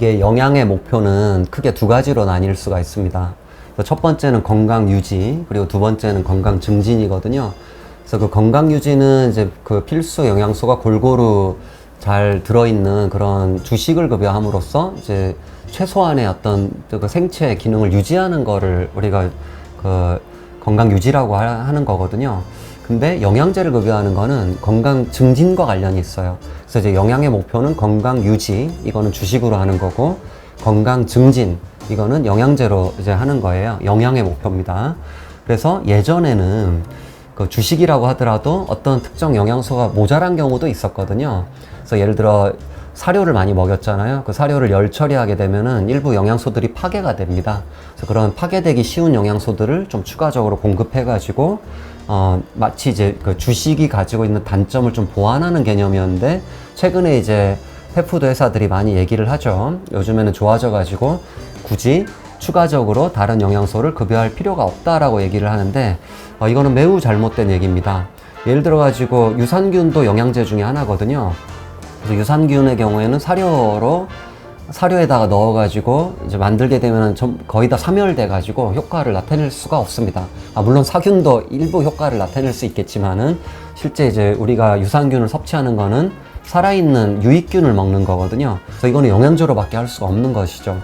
이게 영양의 목표는 크게 두 가지로 나뉠 수가 있습니다. 첫 번째는 건강 유지, 그리고 두 번째는 건강 증진이거든요. 그래서 그 건강 유지는 이제 그 필수 영양소가 골고루 잘 들어있는 그런 주식을 급여함으로써 이제 최소한의 어떤 그 생체 기능을 유지하는 거를 우리가 그 건강 유지라고 하는 거거든요. 근데 영양제를 급여하는 거는 건강 증진과 관련이 있어요. 그래서 이제 영양의 목표는 건강 유지, 이거는 주식으로 하는 거고, 건강 증진, 이거는 영양제로 이제 하는 거예요. 영양의 목표입니다. 그래서 예전에는 그 주식이라고 하더라도 어떤 특정 영양소가 모자란 경우도 있었거든요. 그래서 예를 들어 사료를 많이 먹였잖아요. 그 사료를 열 처리하게 되면은 일부 영양소들이 파괴가 됩니다. 그래서 그런 파괴되기 쉬운 영양소들을 좀 추가적으로 공급해가지고 마치 이제 그 주식이 가지고 있는 단점을 좀 보완하는 개념이었는데, 최근에 이제 펫푸드 회사들이 많이 얘기를 하죠. 요즘에는 좋아져가지고 굳이 추가적으로 다른 영양소를 급여할 필요가 없다라고 얘기를 하는데, 이거는 매우 잘못된 얘기입니다. 예를 들어가지고 유산균도 영양제 중에 하나거든요. 그래서 유산균의 경우에는 사료에다가 넣어가지고 이제 만들게 되면 거의 다 사멸돼가지고 효과를 나타낼 수가 없습니다. 물론 사균도 일부 효과를 나타낼 수 있겠지만은, 실제 이제 우리가 유산균을 섭취하는 거는 살아있는 유익균을 먹는 거거든요. 그래서 이거는 영양제로밖에 할 수가 없는 것이죠.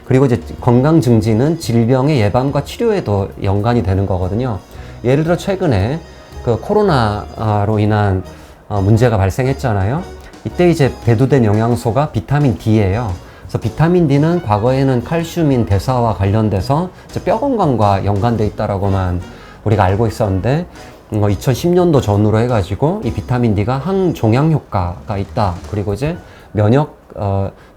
그리고 이제 건강 증진은 질병의 예방과 치료에도 연관이 되는 거거든요. 예를 들어 최근에 그 코로나로 인한 문제가 발생했잖아요. 이때 이제 배두된 영양소가 비타민 D예요. 그래서 비타민 D는 과거에는 칼슘인 대사와 관련돼서 이제 뼈 건강과 연관돼 있다라고만 우리가 알고 있었는데, 2010년도 전후로 해가지고 이 비타민 D가 항종양 효과가 있다. 그리고 이제 면역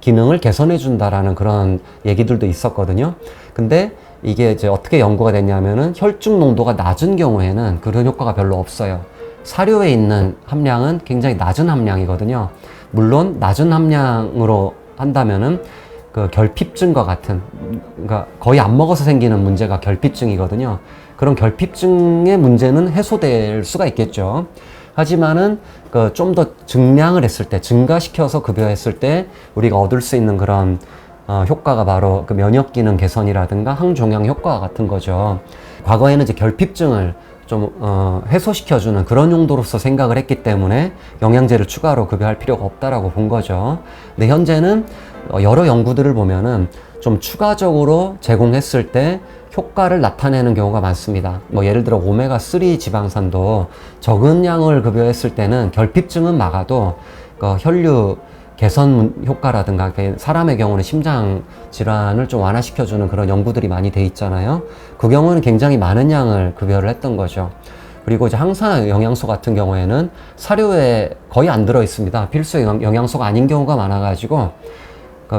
기능을 개선해 준다라는 그런 얘기들도 있었거든요. 근데 이게 이제 어떻게 연구가 됐냐면은 혈중 농도가 낮은 경우에는 그런 효과가 별로 없어요. 사료에 있는 함량은 굉장히 낮은 함량이거든요. 물론 낮은 함량으로 한다면은 그 결핍증과 같은, 그러니까 거의 안 먹어서 생기는 문제가 결핍증이거든요. 그런 결핍증의 문제는 해소될 수가 있겠죠. 하지만은 그 좀 더 증량을 했을 때, 증가시켜서 급여했을 때 우리가 얻을 수 있는 그런 효과가 바로 그 면역 기능 개선이라든가 항종양 효과와 같은 거죠. 과거에는 이제 결핍증을 좀 해소시켜주는 그런 용도로서 생각을 했기 때문에 영양제를 추가로 급여할 필요가 없다라고 본 거죠. 근데 현재는 여러 연구들을 보면은 좀 추가적으로 제공했을 때 효과를 나타내는 경우가 많습니다. 예를 들어 오메가3 지방산도 적은 양을 급여했을 때는 결핍증은 막아도 혈류 개선 효과라든가, 사람의 경우는 심장 질환을 좀 완화시켜주는 그런 연구들이 많이 돼 있잖아요. 그 경우는 굉장히 많은 양을 급여를 했던 거죠. 그리고 이제 항산화 영양소 같은 경우에는 사료에 거의 안 들어 있습니다. 필수 영양소가 아닌 경우가 많아가지고,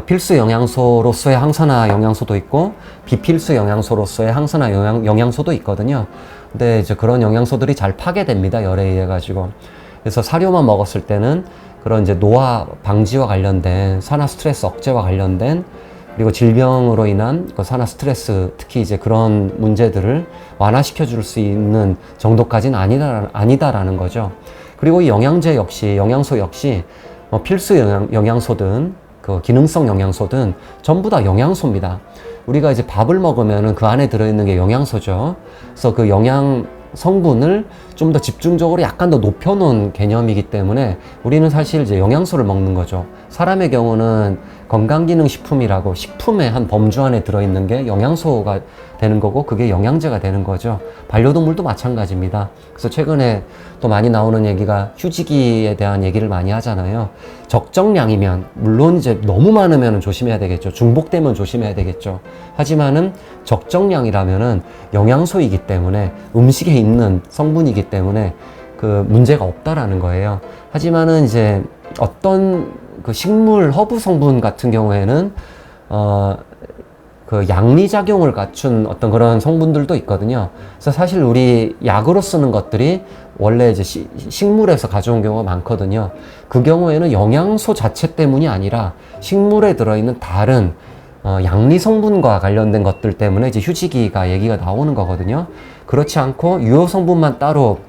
필수 영양소로서의 항산화 영양소도 있고 비필수 영양소로서의 항산화 영양소도 있거든요. 근데 이제 그런 영양소들이 잘 파괴됩니다, 열에 의해 가지고. 그래서 사료만 먹었을 때는 그런 이제 노화 방지와 관련된, 산화 스트레스 억제와 관련된, 그리고 질병으로 인한 그 산화 스트레스, 특히 이제 그런 문제들을 완화시켜 줄 수 있는 정도까지는 아니다라는 거죠. 그리고 이 영양제 역시, 영양소 역시 필수 영양소든 그 기능성 영양소든 전부 다 영양소입니다. 우리가 이제 밥을 먹으면은 그 안에 들어있는 게 영양소죠. 그래서 그 영양 성분을 좀 더 집중적으로 약간 더 높여놓은 개념이기 때문에 우리는 사실 이제 영양소를 먹는 거죠. 사람의 경우는 건강기능식품이라고 식품의 한 범주 안에 들어있는 게 영양소가 되는 거고, 그게 영양제가 되는 거죠. 반려동물도 마찬가지입니다. 그래서 최근에 또 많이 나오는 얘기가 휴지기에 대한 얘기를 많이 하잖아요. 적정량이면, 물론 이제 너무 많으면 조심해야 되겠죠. 중복되면 조심해야 되겠죠. 하지만은 적정량이라면은 영양소이기 때문에, 음식에 있는 성분이기 때문에 그 문제가 없다라는 거예요. 하지만은 이제 어떤 그 식물 허브 성분 같은 경우에는 그 양리작용을 갖춘 어떤 그런 성분들도 있거든요. 그래서 사실 우리 약으로 쓰는 것들이 원래 이제 식물에서 가져온 경우가 많거든요. 그 경우에는 영양소 자체 때문이 아니라 식물에 들어있는 다른 양리 성분과 관련된 것들 때문에 이제 휴지기가 얘기가 나오는 거거든요. 그렇지 않고 유효 성분만 따로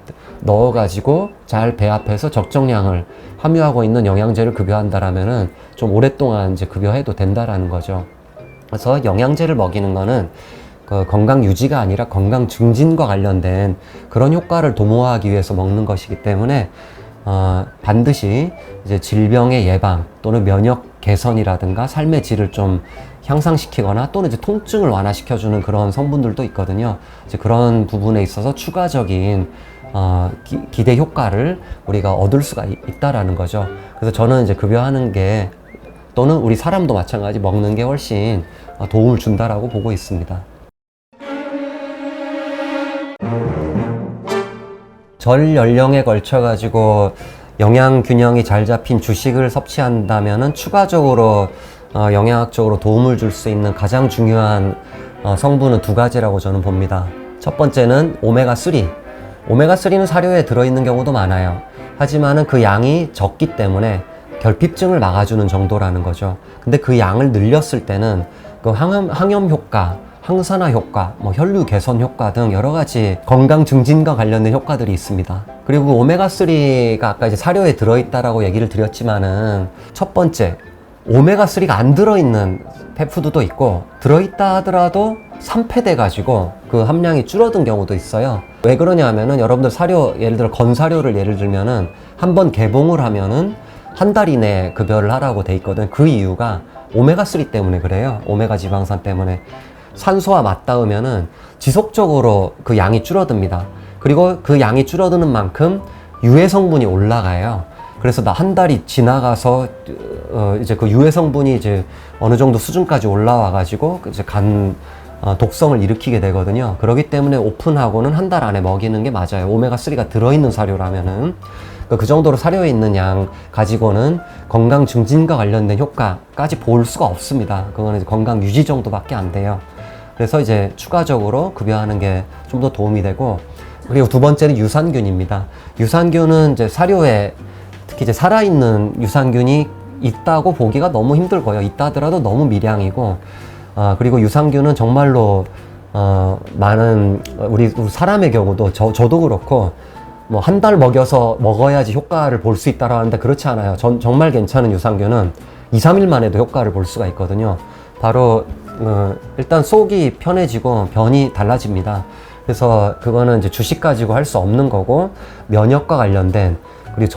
넣어가지고 잘 배합해서 적정량을 함유하고 있는 영양제를 급여한다라면은 좀 오랫동안 이제 급여해도 된다라는 거죠. 그래서 영양제를 먹이는 거는 그 건강 유지가 아니라 건강 증진과 관련된 그런 효과를 도모하기 위해서 먹는 것이기 때문에 반드시 이제 질병의 예방 또는 면역 개선이라든가 삶의 질을 좀 향상시키거나 또는 이제 통증을 완화시켜주는 그런 성분들도 있거든요. 이제 그런 부분에 있어서 추가적인 기대 효과를 우리가 얻을 수가 있다라는 거죠. 그래서 저는 이제 급여하는 게 또는 우리 사람도 마찬가지 먹는 게 훨씬 도움을 준다라고 보고 있습니다. 전 연령에 걸쳐 가지고 영양 균형이 잘 잡힌 주식을 섭취한다면은 추가적으로 영양학적으로 도움을 줄 수 있는 가장 중요한 성분은 두 가지라고 저는 봅니다. 첫 번째는 오메가3. 오메가3는 사료에 들어있는 경우도 많아요. 하지만은 그 양이 적기 때문에 결핍증을 막아주는 정도라는 거죠. 근데 그 양을 늘렸을 때는 그 항염 효과, 항산화 효과, 혈류 개선 효과 등 여러 가지 건강 증진과 관련된 효과들이 있습니다. 그리고 오메가3가 아까 이제 사료에 들어있다라고 얘기를 드렸지만은 첫 번째, 오메가3가 안 들어있는 펫푸드도 있고 들어있다 하더라도 산패돼 가지고 그 함량이 줄어든 경우도 있어요. 왜 그러냐 하면은 여러분들 사료, 예를 들어 건사료를 예를 들면은 한번 개봉을 하면은 한 달 이내에 급여를 하라고 돼 있거든. 그 이유가 오메가3 때문에 그래요. 오메가 지방산 때문에. 산소와 맞닿으면은 지속적으로 그 양이 줄어듭니다. 그리고 그 양이 줄어드는 만큼 유해 성분이 올라가요. 그래서 한 달이 지나가서 이제 그 유해 성분이 이제 어느 정도 수준까지 올라와 가지고 이제 간 독성을 일으키게 되거든요. 그렇기 때문에 오픈하고는 한 달 안에 먹이는 게 맞아요. 오메가3가 들어있는 사료라면은. 그 정도로 사료에 있는 양 가지고는 건강 증진과 관련된 효과까지 볼 수가 없습니다. 그거는 이제 건강 유지 정도밖에 안 돼요. 그래서 이제 추가적으로 급여하는 게 좀 더 도움이 되고, 그리고 두 번째는 유산균입니다. 유산균은 이제 사료에 특히 이제 살아있는 유산균이 있다고 보기가 너무 힘들고요. 있다 하더라도 너무 미량이고, 그리고 유산균은 정말로 많은 우리 사람의 경우도 저도 그렇고 뭐 한 달 먹어야지 효과를 볼 수 있다고 하는데 그렇지 않아요. 정말 괜찮은 유산균은 2, 3일 만에도 효과를 볼 수가 있거든요. 바로 일단 속이 편해지고 변이 달라집니다. 그래서 그거는 이제 주식 가지고 할 수 없는 거고, 면역과 관련된 그리고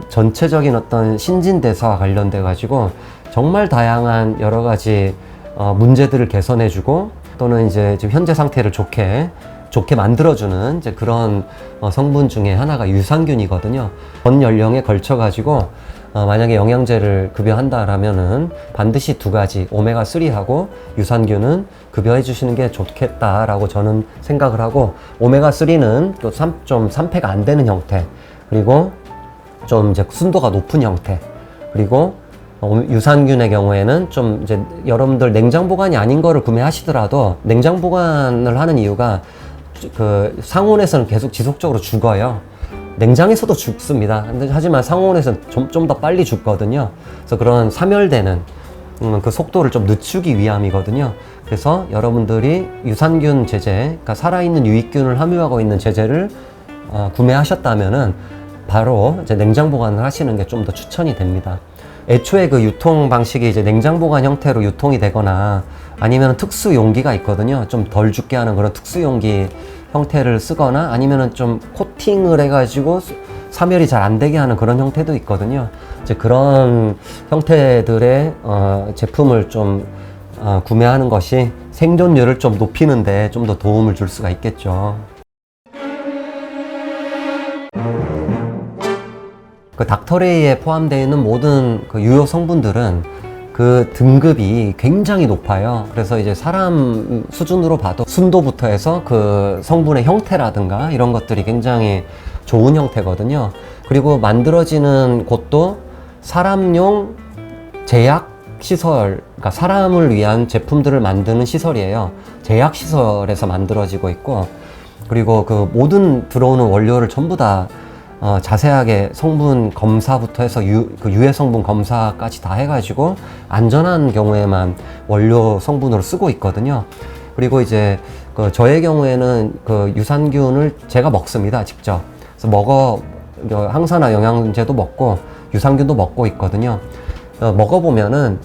전체적인 어떤 신진대사와 관련돼 가지고 정말 다양한 여러 가지 문제들을 개선해주고 또는 이제 지금 현재 상태를 좋게 만들어주는 이제 그런 성분 중에 하나가 유산균이거든요. 전 연령에 걸쳐 가지고 만약에 영양제를 급여한다라면은 반드시 두 가지 오메가3하고 유산균은 급여해 주시는 게 좋겠다라고 저는 생각을 하고, 오메가3는 또 좀 산패가 안 되는 형태, 그리고 좀 이제 순도가 높은 형태, 그리고 유산균의 경우에는 좀 이제 여러분들 냉장 보관이 아닌 거를 구매하시더라도 냉장 보관을 하는 이유가 그 상온에서는 계속 지속적으로 죽어요. 냉장에서도 죽습니다. 하지만 상온에서는 좀 더 빨리 죽거든요. 그래서 그런 사멸되는 그 속도를 좀 늦추기 위함이거든요. 그래서 여러분들이 유산균 제제, 그러니까 살아있는 유익균을 함유하고 있는 제제를 구매하셨다면은 바로 이제 냉장 보관을 하시는 게 좀 더 추천이 됩니다. 애초에 그 유통 방식이 이제 냉장 보관 형태로 유통이 되거나 아니면 특수 용기가 있거든요. 좀 덜 죽게 하는 그런 특수 용기 형태를 쓰거나 아니면은 좀 코팅을 해가지고 사멸이 잘 안 되게 하는 그런 형태도 있거든요. 이제 그런 형태들의 제품을 좀 구매하는 것이 생존율을 좀 높이는데 좀 더 도움을 줄 수가 있겠죠. 그 닥터레이에 포함되어 있는 모든 그 유효 성분들은 그 등급이 굉장히 높아요. 그래서 이제 사람 수준으로 봐도 순도부터 해서 그 성분의 형태라든가 이런 것들이 굉장히 좋은 형태거든요. 그리고 만들어지는 곳도 사람용 제약 시설, 그러니까 사람을 위한 제품들을 만드는 시설이에요. 제약 시설에서 만들어지고 있고, 그리고 그 모든 들어오는 원료를 전부 다 자세하게 성분 검사부터 해서 그 유해 성분 검사까지 다 해가지고 안전한 경우에만 원료 성분으로 쓰고 있거든요. 그리고 이제 저의 경우에는 그 유산균을 제가 먹습니다, 직접. 그래서 그래서 항산화 영양제도 먹고 유산균도 먹고 있거든요. 먹어보면은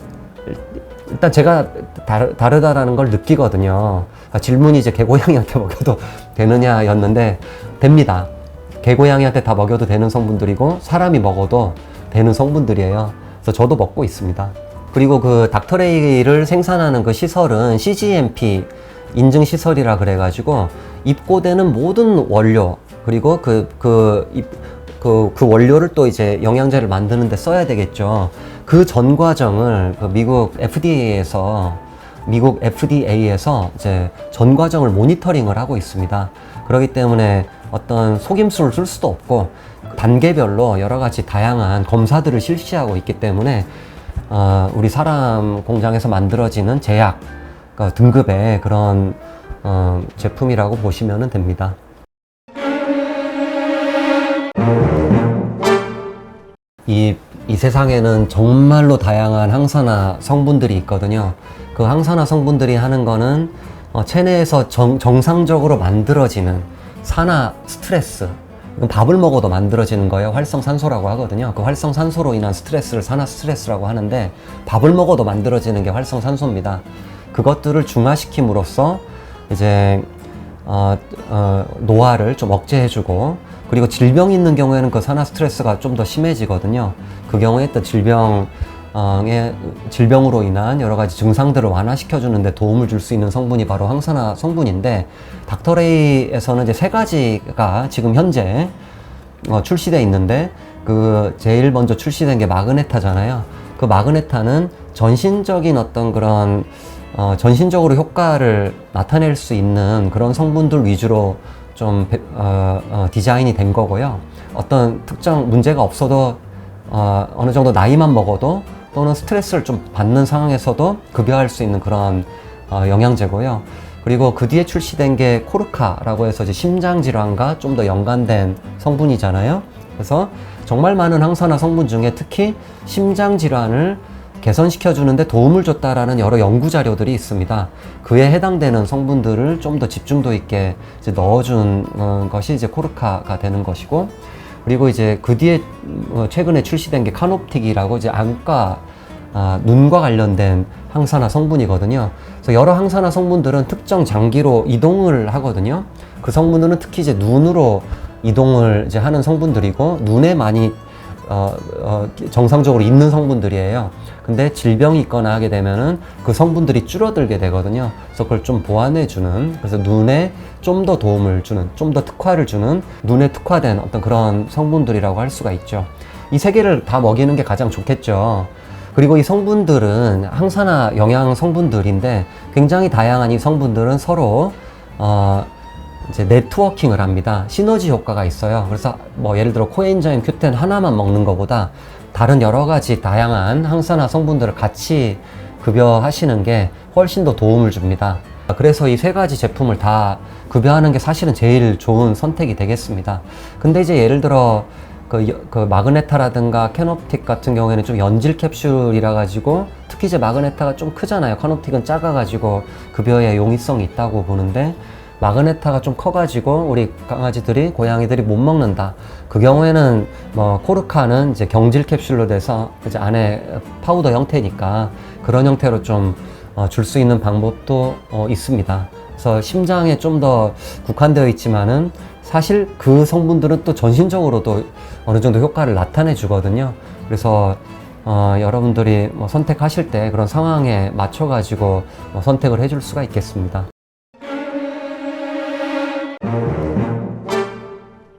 일단 제가 다르다라는 걸 느끼거든요. 질문이 이제 개고양이한테 먹여도 되느냐였는데 됩니다. 개고양이한테 다 먹여도 되는 성분들이고 사람이 먹어도 되는 성분들이에요. 그래서 저도 먹고 있습니다. 그리고 그 닥터레이를 생산하는 그 시설은 CGMP 인증 시설이라 그래가지고 입고되는 모든 원료 그리고 그 원료를 또 이제 영양제를 만드는데 써야 되겠죠. 그 전 과정을 그 미국 FDA에서 이제 전 과정을 모니터링을 하고 있습니다. 그렇기 때문에 어떤 속임수를 쓸 수도 없고 단계별로 여러 가지 다양한 검사들을 실시하고 있기 때문에 우리 사람 공장에서 만들어지는 제약 등급의 그런 제품이라고 보시면 됩니다. 이 세상에는 정말로 다양한 항산화 성분들이 있거든요. 그 항산화 성분들이 하는 거는 체내에서 정상적으로 만들어지는 산화 스트레스, 이건 밥을 먹어도 만들어지는 거예요. 활성산소라고 하거든요. 그 활성산소로 인한 스트레스를 산화 스트레스라고 하는데 밥을 먹어도 만들어지는 게 활성산소입니다. 그것들을 중화시킴으로써 이제 노화를 좀 억제해주고, 그리고 질병이 있는 경우에는 그 산화 스트레스가 좀 더 심해지거든요. 그 경우에 또 질병으로 인한 여러 가지 증상들을 완화시켜주는 데 도움을 줄 수 있는 성분이 바로 항산화 성분인데, 닥터레이에서는 이제 3가지가 지금 현재 출시되어 있는데, 그 제일 먼저 출시된 게 마그네타잖아요. 그 마그네타는 전신적인 어떤 그런 전신적으로 효과를 나타낼 수 있는 그런 성분들 위주로 좀 디자인이 된 거고요. 어떤 특정 문제가 없어도 어느 정도 나이만 먹어도 또는 스트레스를 좀 받는 상황에서도 급여할 수 있는 그런 영양제고요. 그리고 그 뒤에 출시된 게 코르카라고 해서 이제 심장 질환과 좀 더 연관된 성분이잖아요. 그래서 정말 많은 항산화 성분 중에 특히 심장 질환을 개선시켜주는데 도움을 줬다라는 여러 연구 자료들이 있습니다. 그에 해당되는 성분들을 좀 더 집중도 있게 이제 넣어준 것이 이제 코르카가 되는 것이고, 그리고 이제 그 뒤에 최근에 출시된 게 카놉틱이라고 이제 안과, 눈과 관련된 항산화 성분이거든요. 그래서 여러 항산화 성분들은 특정 장기로 이동을 하거든요. 그 성분들은 특히 이제 눈으로 이동을 이제 하는 성분들이고, 눈에 많이 정상적으로 있는 성분들이에요. 근데 질병이 있거나 하게 되면은 그 성분들이 줄어들게 되거든요. 그래서 그걸 좀 보완해주는, 그래서 눈에 좀 더 도움을 주는, 좀 더 특화를 주는, 눈에 특화된 어떤 그런 성분들이라고 할 수가 있죠. 이 3개를 다 먹이는 게 가장 좋겠죠. 그리고 이 성분들은 항산화 영양 성분들인데, 굉장히 다양한 이 성분들은 서로 이제 네트워킹을 합니다. 시너지 효과가 있어요. 그래서 뭐 예를 들어 코엔자임 Q10 하나만 먹는 것보다 다른 여러 가지 다양한 항산화 성분들을 같이 급여하시는 게 훨씬 더 도움을 줍니다. 그래서 이 3가지 제품을 다 급여하는 게 사실은 제일 좋은 선택이 되겠습니다. 근데 이제 예를 들어 그 마그네타라든가 캐놉틱 같은 경우에는 좀 연질 캡슐이라 가지고, 특히 이제 마그네타가 좀 크잖아요. 캐놉틱은 작아 가지고 급여에 용이성이 있다고 보는데, 마그네타가 좀 커가지고 우리 강아지들이, 고양이들이 못 먹는다. 그 경우에는 뭐 코르카는 이제 경질 캡슐로 돼서 이제 안에 파우더 형태니까 그런 형태로 좀 줄 수 있는 방법도 있습니다. 그래서 심장에 좀 더 국한되어 있지만은 사실 그 성분들은 또 전신적으로도 어느 정도 효과를 나타내 주거든요. 그래서 여러분들이 뭐 선택하실 때 그런 상황에 맞춰 가지고 선택을 해줄 수가 있겠습니다.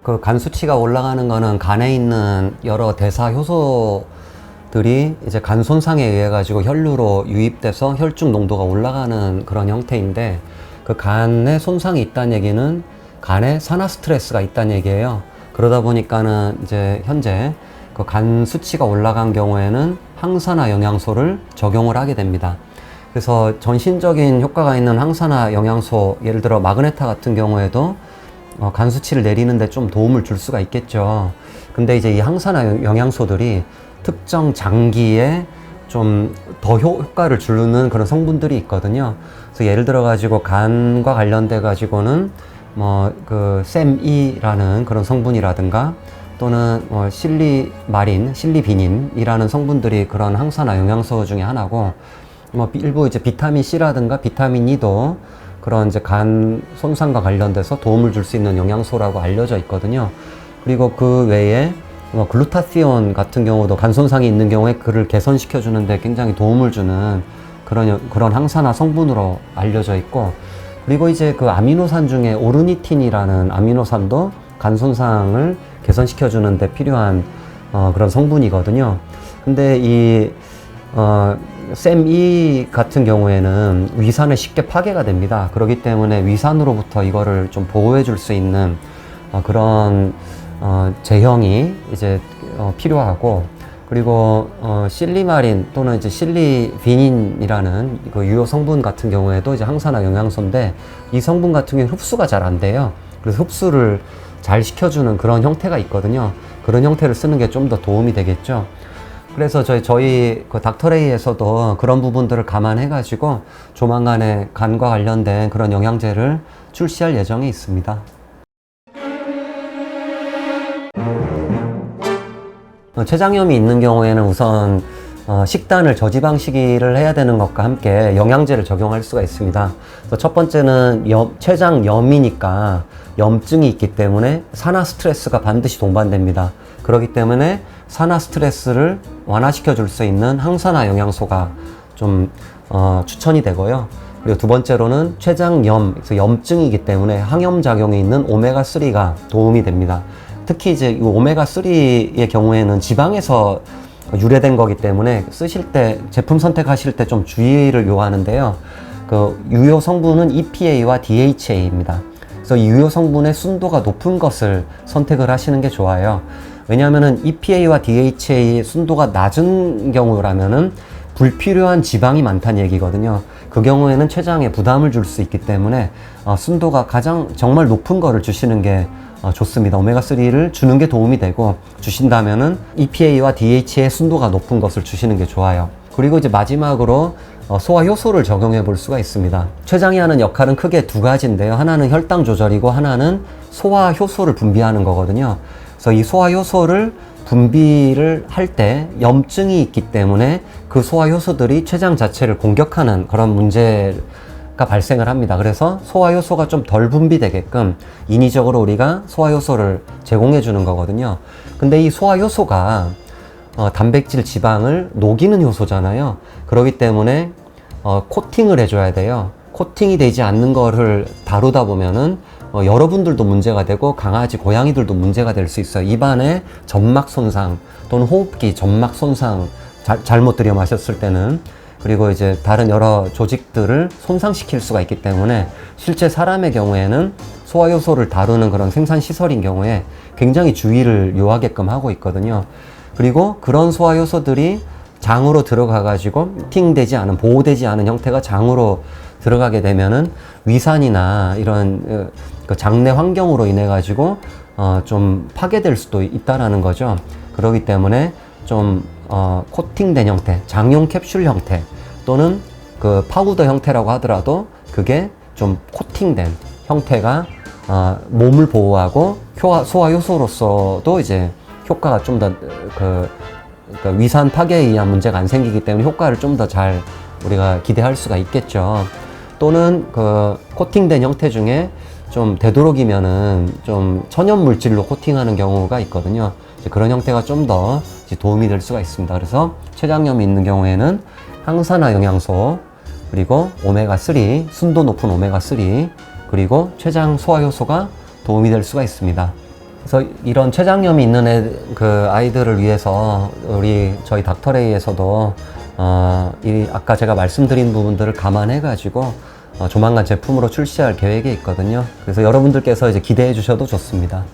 그 간 수치가 올라가는 거는 간에 있는 여러 대사 효소들이 이제 간 손상에 의해 가지고 혈류로 유입돼서 혈중 농도가 올라가는 그런 형태인데, 그 간에 손상이 있다는 얘기는 간에 산화 스트레스가 있다는 얘기예요. 그러다 보니까는 이제 현재 그 간 수치가 올라간 경우에는 항산화 영양소를 적용을 하게 됩니다. 그래서 전신적인 효과가 있는 항산화 영양소, 예를 들어 마그네타 같은 경우에도 간 수치를 내리는데 좀 도움을 줄 수가 있겠죠. 근데 이제 이 항산화 영양소들이 특정 장기에 좀 더 효과를 주는 그런 성분들이 있거든요. 그래서 예를 들어 가지고 간과 관련돼 가지고는 그 샘이라는 그런 성분이라든가 또는 실리마린, 실리비닌이라는 성분들이 그런 항산화 영양소 중에 하나고, 일부 이제 비타민 C라든가 비타민 E도 그런 이제 간 손상과 관련돼서 도움을 줄 수 있는 영양소라고 알려져 있거든요. 그리고 그 외에 글루타티온 같은 경우도 간 손상이 있는 경우에 그를 개선시켜 주는데 굉장히 도움을 주는 그런 항산화 성분으로 알려져 있고, 그리고 이제 그 아미노산 중에 오르니틴이라는 아미노산도 간 손상을 개선시켜 주는데 필요한 그런 성분이거든요. 근데 이 샘E 같은 경우에는 위산에 쉽게 파괴가 됩니다. 그렇기 때문에 위산으로부터 이거를 좀 보호해 줄 수 있는 그런 제형이 이제 필요하고, 그리고 실리마린 또는 이제 실리비닌이라는 그 유효 성분 같은 경우에도 이제 항산화 영양소인데, 이 성분 같은 경우에 흡수가 잘 안 돼요. 그래서 흡수를 잘 시켜주는 그런 형태가 있거든요. 그런 형태를 쓰는 게 좀 더 도움이 되겠죠. 그래서 저희 그 닥터레이에서도 그런 부분들을 감안해 가지고 조만간에 간과 관련된 그런 영양제를 출시할 예정에 있습니다. 췌장염이 있는 경우에는 우선 식단을 저지방식이를 해야 되는 것과 함께 영양제를 적용할 수가 있습니다. 그래서 첫 번째는 췌장염이니까 염증이 있기 때문에 산화 스트레스가 반드시 동반됩니다. 그렇기 때문에 산화 스트레스를 완화시켜 줄 수 있는 항산화 영양소가 좀 추천이 되고요. 그리고 두 번째로는 췌장염, 그래서 염증이기 때문에 항염작용이 있는 오메가3가 도움이 됩니다. 특히 이제 이 오메가3의 경우에는 지방에서 유래된 거기 때문에 쓰실 때, 제품 선택하실 때 좀 주의를 요하는데요. 그 유효 성분은 EPA와 DHA입니다. 그래서 이 유효 성분의 순도가 높은 것을 선택을 하시는 게 좋아요. 왜냐하면은 EPA와 DHA의 순도가 낮은 경우라면은 불필요한 지방이 많다는 얘기거든요. 그 경우에는 췌장에 부담을 줄 수 있기 때문에 순도가 가장 정말 높은 거를 주시는 게 좋습니다. 오메가3를 주는 게 도움이 되고, 주신다면은 EPA와 DHA의 순도가 높은 것을 주시는 게 좋아요. 그리고 이제 마지막으로 소화 효소를 적용해 볼 수가 있습니다. 췌장이 하는 역할은 크게 두 가지인데요. 하나는 혈당 조절이고 하나는 소화 효소를 분비하는 거거든요. 그래서 이 소화 효소를 분비를 할 때 염증이 있기 때문에 그 소화 효소들이 췌장 자체를 공격하는 그런 문제가 발생을 합니다. 그래서 소화 효소가 좀 덜 분비되게끔 인위적으로 우리가 소화 효소를 제공해 주는 거거든요. 근데 이 소화 효소가 단백질, 지방을 녹이는 효소잖아요. 그렇기 때문에 코팅을 해줘야 돼요. 코팅이 되지 않는 거를 다루다 보면은 여러분들도 문제가 되고 강아지, 고양이들도 문제가 될 수 있어요. 입안에 점막 손상 또는 호흡기 점막 손상, 잘못 들여 마셨을 때는, 그리고 이제 다른 여러 조직들을 손상시킬 수가 있기 때문에 실제 사람의 경우에는 소화효소를 다루는 그런 생산시설인 경우에 굉장히 주의를 요하게끔 하고 있거든요. 그리고 그런 소화효소들이 장으로 들어가 가지고 코팅되지 않은, 보호되지 않은 형태가 장으로 들어가게 되면은 위산이나 이런 그 장내 환경으로 인해 가지고 좀 파괴될 수도 있다라는 거죠. 그렇기 때문에 좀 코팅된 형태, 장용 캡슐 형태 또는 그 파우더 형태라고 하더라도 그게 좀 코팅된 형태가 몸을 보호하고 소화 효소로서도 이제 효과가 좀 더 그 위산 파괴에 의한 문제가 안 생기기 때문에 효과를 좀 더 잘 우리가 기대할 수가 있겠죠. 또는 그 코팅된 형태 중에 좀 되도록이면은 좀 천연 물질로 코팅하는 경우가 있거든요. 이제 그런 형태가 좀 더 도움이 될 수가 있습니다. 그래서 췌장염이 있는 경우에는 항산화 영양소, 그리고 오메가3, 순도 높은 오메가3, 그리고 췌장 소화 효소가 도움이 될 수가 있습니다. 그래서 이런 췌장염이 있는 그 아이들을 위해서 저희 닥터레이에서도 아까 제가 말씀드린 부분들을 감안해 가지고 조만간 제품으로 출시할 계획이 있거든요. 그래서 여러분들께서 이제 기대해 주셔도 좋습니다.